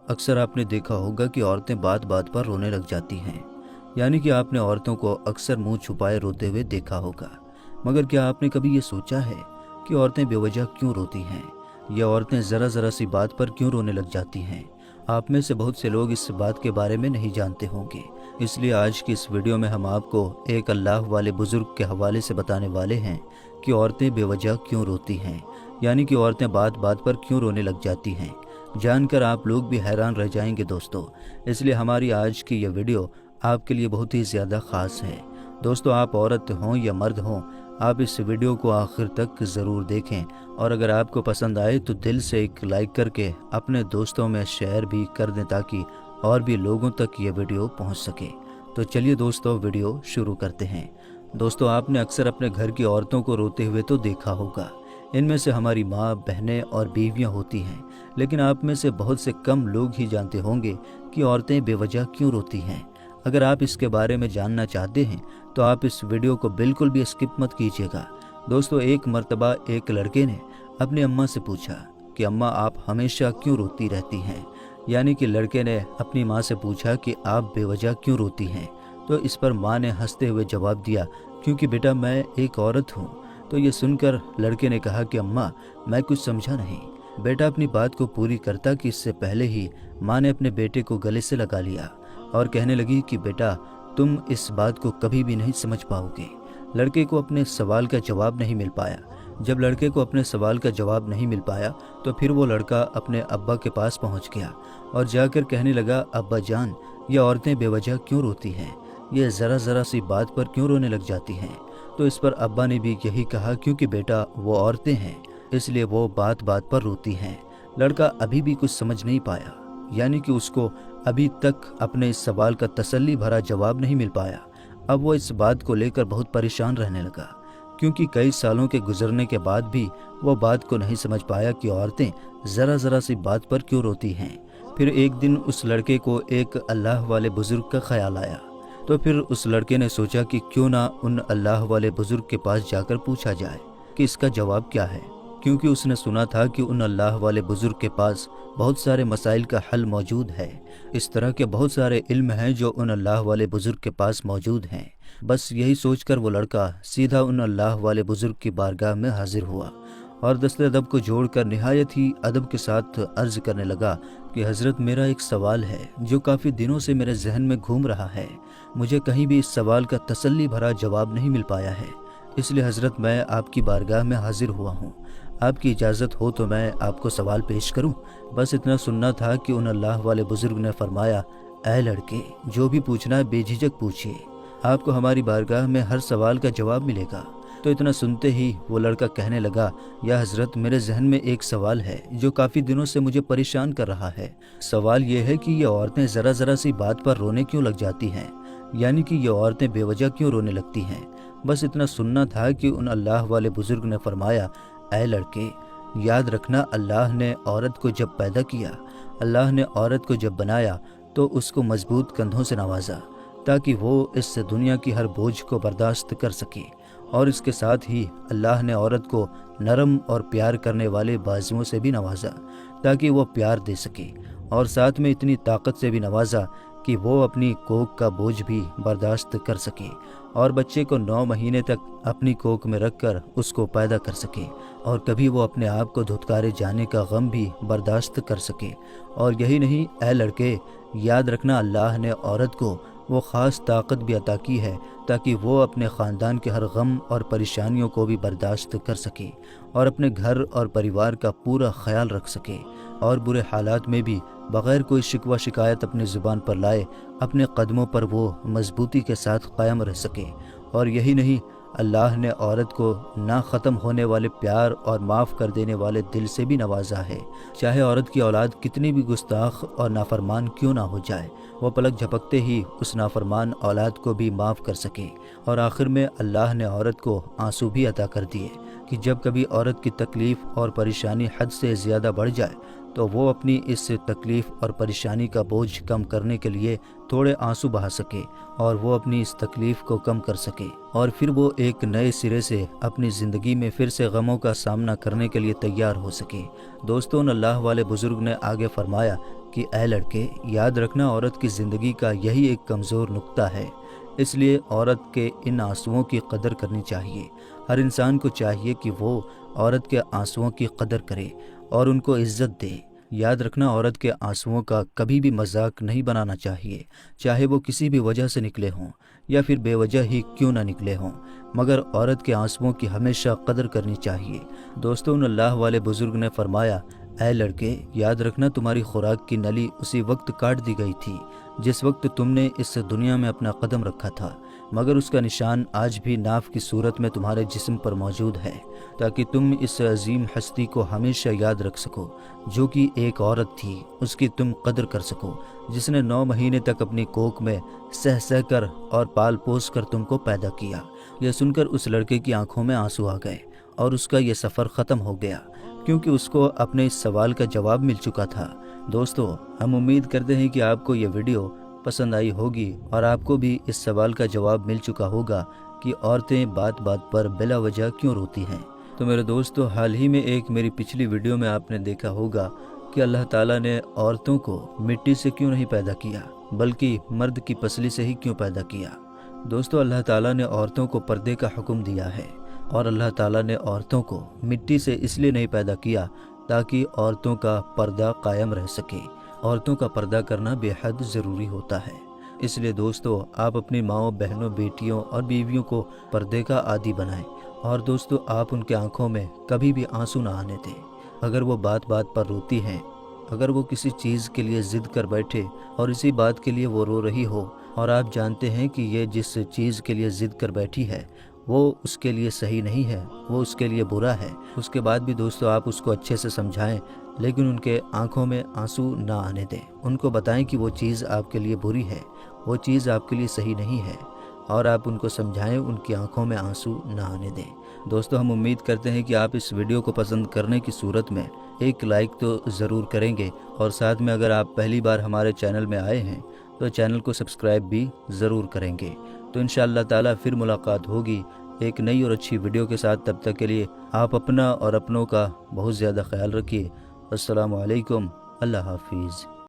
अक्सर आपने देखा होगा कि औरतें बात बात पर रोने लग जाती हैं। यानी कि आपने औरतों को अक्सर मुंह छुपाए रोते हुए देखा होगा। मगर क्या आपने कभी ये सोचा है कि औरतें बेवजह क्यों रोती हैं? या औरतें ज़रा ज़रा सी बात पर क्यों रोने लग जाती हैं? आप में से बहुत से लोग इस बात के बारे में नहीं जानते होंगे। इसलिए आज की इस वीडियो में हम आपको एक अल्लाह वाले बुजुर्ग के हवाले से बताने वाले हैं कि औरतें बेवजह क्यों रोती हैं, यानी कि औरतें बात बात पर क्यों रोने लग जाती हैं। जानकर आप लोग भी हैरान रह जाएंगे दोस्तों। इसलिए हमारी आज की यह वीडियो आपके लिए बहुत ही ज़्यादा ख़ास है। दोस्तों, आप औरत हों या मर्द हों, आप इस वीडियो को आखिर तक ज़रूर देखें और अगर आपको पसंद आए तो दिल से एक लाइक करके अपने दोस्तों में शेयर भी कर दें ताकि और भी लोगों तक ये वीडियो पहुंच सके। तो चलिए दोस्तों, वीडियो शुरू करते हैं। दोस्तों, आपने अक्सर अपने घर की औरतों को रोते हुए तो देखा होगा। इनमें से हमारी माँ, बहनें और बीवियाँ होती हैं, लेकिन आप में से बहुत से कम लोग ही जानते होंगे कि औरतें बेवजह क्यों रोती हैं। अगर आप इसके बारे में जानना चाहते हैं तो आप इस वीडियो को बिल्कुल भी स्किप मत कीजिएगा। दोस्तों, एक मर्तबा एक लड़के ने अपनी अम्मा से पूछा कि अम्मा, आप हमेशा क्यों रोती रहती हैं? यानी कि लड़के ने अपनी माँ से पूछा कि आप बेवजह क्यों रोती हैं? तो इस पर माँ ने हंसते हुए जवाब दिया, क्योंकि बेटा मैं एक औरत हूँ। तो ये सुनकर लड़के ने कहा कि अम्मा, मैं कुछ समझा नहीं। बेटा अपनी बात को पूरी करता कि इससे पहले ही माँ ने अपने बेटे को गले से लगा लिया और कहने लगी कि बेटा, तुम इस बात को कभी भी नहीं समझ पाओगे। लड़के को अपने सवाल का जवाब नहीं मिल पाया। जब लड़के को अपने सवाल का जवाब नहीं मिल पाया तो फिर वो लड़का अपने अब्बा के पास पहुंच गया और जाकर कहने लगा, अब्बा जान, ये औरतें बेवजह क्यों रोती हैं? ये ज़रा ज़रा सी बात पर क्यों रोने लग जाती हैं? तो इस पर अब्बा ने भी यही कहा, क्योंकि बेटा वो औरतें हैं, इसलिए वो बात बात पर रोती हैं। लड़का अभी भी कुछ समझ नहीं पाया, यानी कि उसको अभी तक अपने इस सवाल का तसल्ली भरा जवाब नहीं मिल पाया। अब वो इस बात को लेकर बहुत परेशान रहने लगा, क्योंकि कई सालों के गुजरने के बाद भी वो बात को नहीं समझ पाया कि औरतें ज़रा ज़रा सी बात पर क्यों रोती हैं। फिर एक दिन उस लड़के को एक अल्लाह वाले बुजुर्ग का ख्याल आया। तो फिर उस लड़के ने सोचा कि क्यों ना उन अल्लाह वाले बुजुर्ग के पास जाकर पूछा जाए कि इसका जवाब क्या है, क्योंकि उसने सुना था कि उन अल्लाह वाले बुजुर्ग के पास बहुत सारे मसाइल का हल मौजूद है। इस तरह के बहुत सारे इल्म हैं जो उन अल्लाह वाले बुजुर्ग के पास मौजूद हैं। बस यही सोचकर वो लड़का सीधा उन अल्लाह वाले बुजुर्ग की बारगाह में हाजिर हुआ और दस्ते अदब को जोड़कर निहायत ही अदब के साथ अर्ज करने लगा कि हज़रत, मेरा एक सवाल है जो काफ़ी दिनों से मेरे जहन में घूम रहा है। मुझे कहीं भी इस सवाल का तसल्ली भरा जवाब नहीं मिल पाया है, इसलिए हज़रत मैं आपकी बारगाह में हाजिर हुआ हूँ। आपकी इजाज़त हो तो मैं आपको सवाल पेश करूँ। बस इतना सुनना था कि उन अल्लाह वाले बुजुर्ग ने फरमाया, ऐ लड़के, जो भी पूछना है बेझिझक पूछिए, आपको हमारी बारगाह में हर सवाल का जवाब मिलेगा। तो इतना सुनते ही वो लड़का कहने लगा, या हज़रत, मेरे जहन में एक सवाल है जो काफ़ी दिनों से मुझे परेशान कर रहा है। सवाल ये है कि ये औरतें ज़रा ज़रा सी बात पर रोने क्यों लग जाती हैं, यानी कि ये औरतें बेवजह क्यों रोने लगती हैं। बस इतना सुनना था कि उन अल्लाह वाले बुजुर्ग ने फरमाया, ऐ लड़के, याद रखना, अल्लाह ने औरत को जब पैदा किया, अल्लाह ने औरत को जब बनाया तो उसको मजबूत कंधों से नवाजा ताकि वो इस दुनिया की हर बोझ को बर्दाश्त कर सके, और इसके साथ ही अल्लाह ने औरत को नरम और प्यार करने वाले बाजुओं से भी नवाजा ताकि वो प्यार दे सके, और साथ में इतनी ताकत से भी नवाजा कि वो अपनी कोख का बोझ भी बर्दाश्त कर सके और बच्चे को 9 महीने तक अपनी कोख में रखकर उसको पैदा कर सके, और कभी वो अपने आप को धुतकारे जाने का गम भी बर्दाश्त कर सके। और यही नहीं, ऐ लड़के, याद रखना, अल्लाह ने औरत को वो ख़ास ताकत भी अता की है ताकि वो अपने ख़ानदान के हर गम और परेशानियों को भी बर्दाश्त कर सके और अपने घर और परिवार का पूरा ख्याल रख सके, और बुरे हालात में भी बग़ैर कोई शिकवा शिकायत अपनी ज़ुबान पर लाए अपने कदमों पर वो मजबूती के साथ कायम रह सके। और यही नहीं, अल्लाह ने औरत को ना ख़त्म होने वाले प्यार और माफ़ कर देने वाले दिल से भी नवाजा है। चाहे औरत की औलाद कितनी भी गुस्ताख और नाफरमान क्यों ना हो जाए, वो पलक झपकते ही उस नाफरमान औलाद को भी माफ़ कर सके। और आखिर में अल्लाह ने औरत को आंसू भी अता कर दिए कि जब कभी औरत की तकलीफ़ और परेशानी हद से ज़्यादा बढ़ जाए तो वो अपनी इस तकलीफ़ और परेशानी का बोझ कम करने के लिए थोड़े आंसू बहा सके और वो अपनी इस तकलीफ़ को कम कर सके, और फिर वो एक नए सिरे से अपनी ज़िंदगी में फिर से गमों का सामना करने के लिए तैयार हो सके। दोस्तों, अल्लाह वाले बुज़ुर्ग ने आगे फरमाया کہ اے لڑکے، یاد رکھنا عورت کی زندگی کا یہی ایک کمزور نقطہ ہے، اس لیے عورت کے ان آنسوؤں کی قدر کرنی چاہیے۔ ہر انسان کو چاہیے کہ وہ عورت کے آنسوؤں کی قدر کرے اور ان کو عزت دے۔ یاد رکھنا عورت کے آنسوؤں کا کبھی بھی مذاق نہیں بنانا چاہیے، چاہے وہ کسی بھی وجہ سے نکلے ہوں یا پھر بے وجہ ہی کیوں نہ نکلے ہوں، مگر عورت کے آنسوؤں کی ہمیشہ قدر کرنی چاہیے۔ دوستوں، ان اللہ والے بزرگ نے فرمایا، اے لڑکے، یاد رکھنا تمہاری خوراک کی نلی اسی وقت کاٹ دی گئی تھی جس وقت تم نے اس دنیا میں اپنا قدم رکھا تھا، مگر اس کا نشان آج بھی ناف کی صورت میں تمہارے جسم پر موجود ہے، تاکہ تم اس عظیم ہستی کو ہمیشہ یاد رکھ سکو جو کہ ایک عورت تھی، اس کی تم قدر کر سکو، جس نے 9 مہینے تک اپنی کوکھ میں سہ سہ کر اور پال پوس کر تم کو پیدا کیا۔ یہ سن کر اس لڑکے کی آنکھوں میں آنسو آ گئے اور اس کا یہ سفر ختم ہو گیا، کیونکہ اس کو اپنے اس سوال کا جواب مل چکا تھا۔ دوستو، ہم امید کرتے ہیں کہ آپ کو یہ ویڈیو پسند آئی ہوگی اور آپ کو بھی اس سوال کا جواب مل چکا ہوگا کہ عورتیں بات بات پر بلا وجہ کیوں روتی ہیں۔ تو میرے دوستو، حال ہی میں ایک میری پچھلی ویڈیو میں آپ نے دیکھا ہوگا کہ اللہ تعالیٰ نے عورتوں کو مٹی سے کیوں نہیں پیدا کیا بلکہ مرد کی پسلی سے ہی کیوں پیدا کیا۔ دوستو، اللہ تعالیٰ نے عورتوں کو پردے کا حکم دیا ہے، اور اللہ تعالیٰ نے عورتوں کو مٹی سے اس لیے نہیں پیدا کیا تاکہ عورتوں کا پردہ قائم رہ سکے۔ عورتوں کا پردہ کرنا بے حد ضروری ہوتا ہے، اس لیے دوستو، آپ اپنی ماؤں، بہنوں، بیٹیوں اور بیویوں کو پردے کا عادی بنائیں، اور دوستو، آپ ان کے آنکھوں میں کبھی بھی آنسو نہ آنے دیں۔ اگر وہ بات بات پر روتی ہیں، اگر وہ کسی چیز کے لیے ضد کر بیٹھے اور اسی بات کے لیے وہ رو رہی ہو، اور آپ جانتے ہیں کہ یہ جس چیز کے لیے ضد کر بیٹھی ہے وہ اس کے لیے صحیح نہیں ہے، وہ اس کے لیے برا ہے، اس کے بعد بھی دوستو آپ اس کو اچھے سے سمجھائیں، لیکن ان کے آنکھوں میں آنسو نہ آنے دیں۔ ان کو بتائیں کہ وہ چیز آپ کے لیے بری ہے، وہ چیز آپ کے لیے صحیح نہیں ہے، اور آپ ان کو سمجھائیں، ان کی آنکھوں میں آنسو نہ آنے دیں۔ دوستو، ہم امید کرتے ہیں کہ آپ اس ویڈیو کو پسند کرنے کی صورت میں ایک لائک تو ضرور کریں گے، اور ساتھ میں اگر آپ پہلی بار ہمارے چینل میں آئے ہیں تو چینل کو سبسکرائب بھی ضرور کریں گے۔ تو انشاءاللہ تعالیٰ پھر ملاقات ہوگی ایک نئی اور اچھی ویڈیو کے ساتھ۔ تب تک کے لیے آپ اپنا اور اپنوں کا بہت زیادہ خیال رکھیے۔ السلام علیکم، اللہ حافظ۔